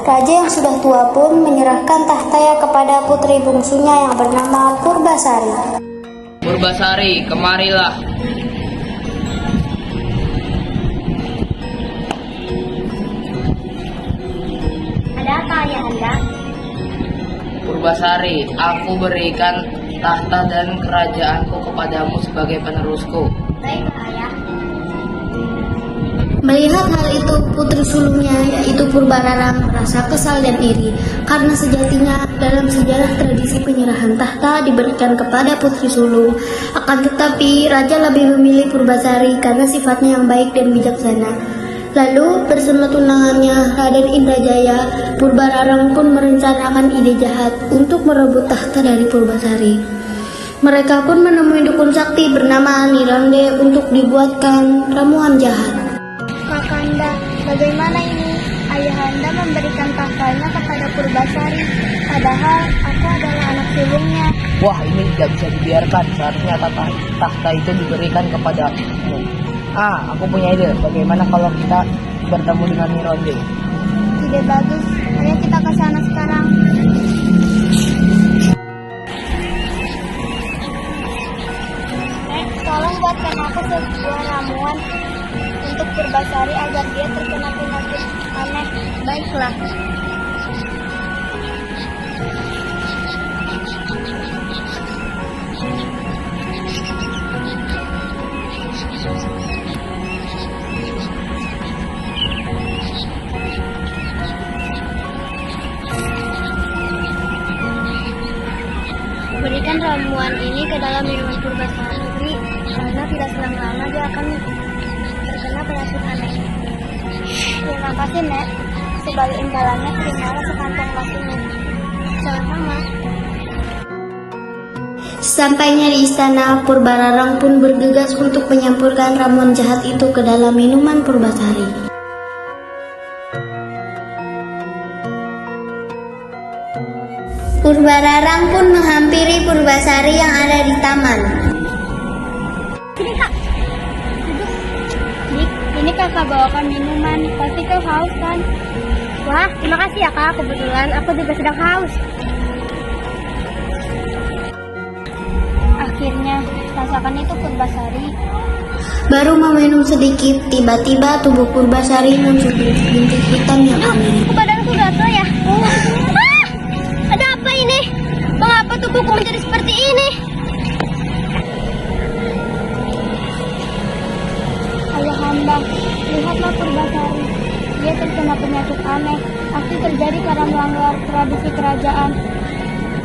Raja yang sudah tua pun menyerahkan tahtanya kepada putri bungsunya yang bernama Purbasari. Purbasari, kemarilah. Ada apa, Ayahanda? Purbasari, aku berikan tahta dan kerajaanku kepadamu sebagai penerusku. Baiklah, Ayah. Melihat hal itu, putri sulungnya yaitu Purbararang merasa kesal dan iri karena sejatinya dalam sejarah tradisi penyerahan tahta diberikan kepada putri sulung. Akan tetapi raja lebih memilih Purbasari karena sifatnya yang baik dan bijaksana. Lalu bersama tunangannya Raden Indrajaya, Purbararang pun merencanakan ide jahat untuk merebut tahta dari Purbasari. Mereka pun menemui dukun sakti bernama Nironde untuk dibuatkan ramuan jahat. Kakanda, bagaimana ini? Ayahanda memberikan tahtanya kepada Purbasari, padahal aku adalah anak sulungnya. Wah, ini tidak bisa dibiarkan. Seharusnya tahta itu diberikan kepadamu. Aku punya ide. Bagaimana kalau kita bertemu dengan Nironde? Ide bagus. Ayo kita ke sana sekarang. Tolong buatkan aku sebuah ramuan untuk Purbasari agar dia terkena penyakit aneh. Baiklah. Berikan ramuan ini ke dalam minuman Purbasari, karena tidak selang lama dia akan terkena penyakit aneh. Terima kasih, Nek. Sebagai imbalannya, terimalah sekantong nasimu. Sama-sama. Sampainya di istana, Purbararang pun bergegas untuk menyampurkan ramuan jahat itu ke dalam minuman Purbasari. Purbararang pun menghampiri Purbasari yang ada di taman. Sini, Kak. Duduk. Ini Kakak bawakan minuman. Pasti kau haus, kan? Wah, terima kasih ya, Kak. Kebetulan aku juga sedang haus. Akhirnya, rasakan itu Purbasari. Baru meminum sedikit, tiba-tiba tubuh Purbasari muncul bintik hitam yang aneh. Badanku gatal ya. Ada apa ini? Mengapa tubuhku menjadi seperti ini? Ayahanda, lihatlah Purbasari. Dia terkena penyakit aneh. Pasti terjadi karena melanggar tradisi kerajaan.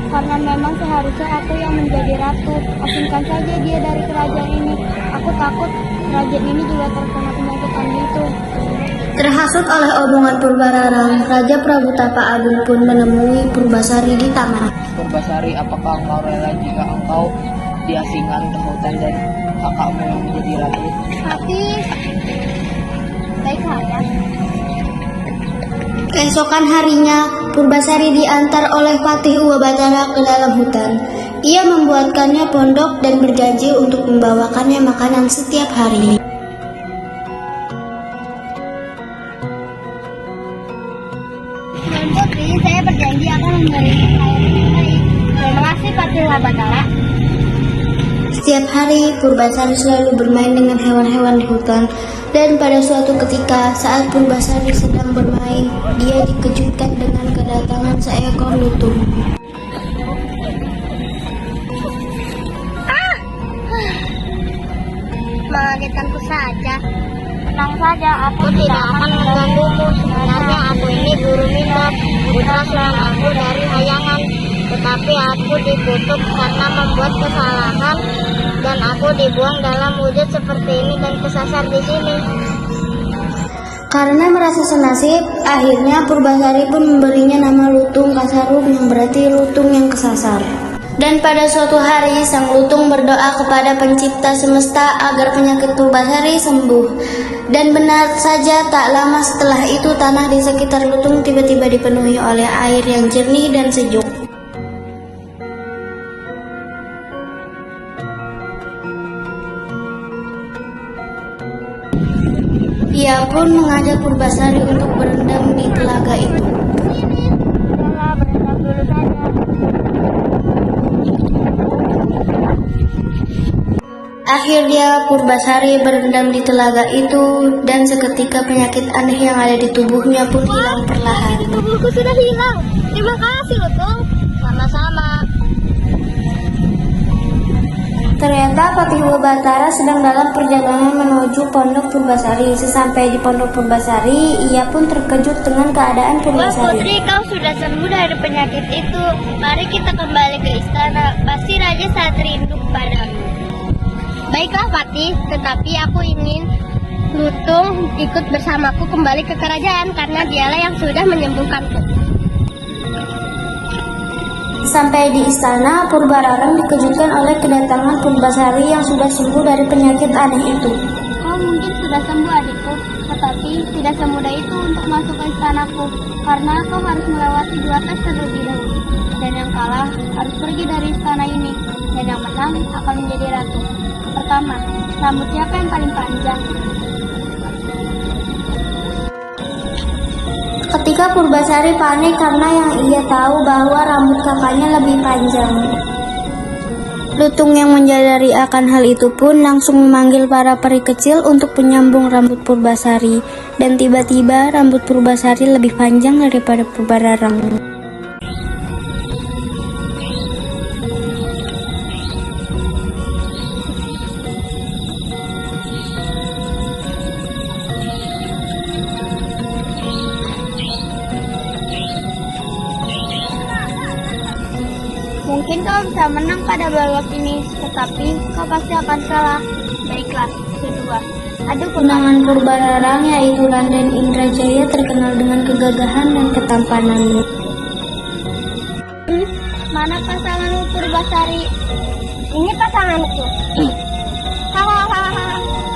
Karena memang seharusnya aku yang menjadi ratu. Asingkan saja dia dari kerajaan ini. Aku takut kerajaan ini juga terkena penyakit aneh itu. Terhasut oleh omongan Purbararang, Raja Prabu Tapa Agung pun menemui Purbasari di taman. Purbasari, apakah engkau rela jika engkau diasingkan ke hutan dan kakakmu yang menjadi ratu? Tapi, baiklah ya. Keesokan harinya, Purbasari diantar oleh Patih Uwabatara ke dalam hutan. Ia membuatkannya pondok dan berjanji untuk membawakannya makanan setiap hari. Tuan Putri, saya berjanji akan memberikan pelayanan yang baik. Terima kasih, Patih Uwabatara. Setiap hari, Purbasari selalu bermain dengan hewan-hewan di hutan. Dan pada suatu ketika, saat Purbasari sedang bermain, dia dikejutkan dengan kedatangan seekor lutung. Mengagetkanku saja. Tenang saja, aku tidak akan mengganggumu. Sebenarnya aku ini Guru Mindop, putra sulung aku dari Hayangan. Tetapi aku dikutuk karena membuat kesalahan dan aku dibuang dalam wujud seperti ini dan kesasar di sini. Karena merasa senasib, akhirnya Purbasari pun memberinya nama Lutung Kasarung yang berarti lutung yang kesasar. Dan pada suatu hari, sang lutung berdoa kepada pencipta semesta agar penyakit Purbasari sembuh. Dan benar saja, tak lama setelah itu tanah di sekitar lutung tiba-tiba dipenuhi oleh air yang jernih dan sejuk. Ia pun mengajak Purbasari untuk berendam di telaga itu. Akhirnya Purbasari berendam di telaga itu dan seketika penyakit aneh yang ada di tubuhnya pun hilang perlahan. Tubuhku sudah hilang. Terima kasih, Lutung. Sama-sama. Ternyata Patih Batara sedang dalam perjalanan menuju Pondok Purbasari. Sesampai di Pondok Purbasari, ia pun terkejut dengan keadaan Wah, Purbasari. Putri, kau sudah sembuh dari penyakit itu. Mari kita kembali ke istana. Pasti Raja sangat rindu padamu. Baiklah, Patih. Tetapi aku ingin Lutung ikut bersamaku kembali ke kerajaan karena dialah yang sudah menyembuhkanku. Sampai di istana, Purbararang dikejutkan oleh kedatangan Purbasari yang sudah sembuh dari penyakit aneh itu. Kau mungkin sudah sembuh, adikku. Tetapi tidak semudah itu untuk masuk ke istanaku. Karena kau harus melewati 2 tes terlebih dahulu. Dan yang kalah harus pergi dari istana ini. Dan yang menang akan menjadi ratu. Pertama, rambut siapa yang paling panjang? Ketika Purbasari panik karena yang ia tahu bahwa rambut kakaknya lebih panjang. Lutung yang menyadari akan hal itu pun langsung memanggil para peri kecil untuk menyambung rambut Purbasari. Dan tiba-tiba rambut Purbasari lebih panjang daripada Purbararang. Mungkin kau bisa menang pada babak ini, tetapi kau pasti akan kalah. Baiklah, kedua. Adu Tunangan Purbararang yaitu Raden Indrajaya terkenal dengan kegagahan dan ketampanannya. Mana pasanganmu, Purbasari? Ini pasanganku. Hahaha.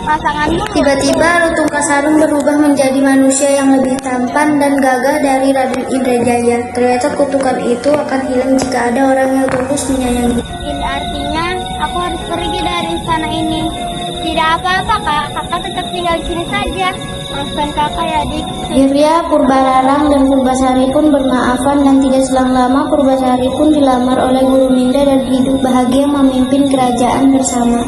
Pasanganmu. Tiba-tiba Lutung Kasarung berubah menjadi manusia yang lebih tampan dan gagah dari Raden Indrajaya. Ternyata kutukan itu akan hilang jika ada orang yang tulus menyayangi. Ini artinya aku harus pergi dari istana ini. Tidak apa-apa, Kak. Kakak tetap tinggal di sini saja. Maafkan kakak ya, Dik. Akhirnya Purbararang dan Purbasari pun bermaafan dan tidak selang lama Purbasari pun dilamar oleh Guru Minda dan hidup bahagia memimpin kerajaan bersama.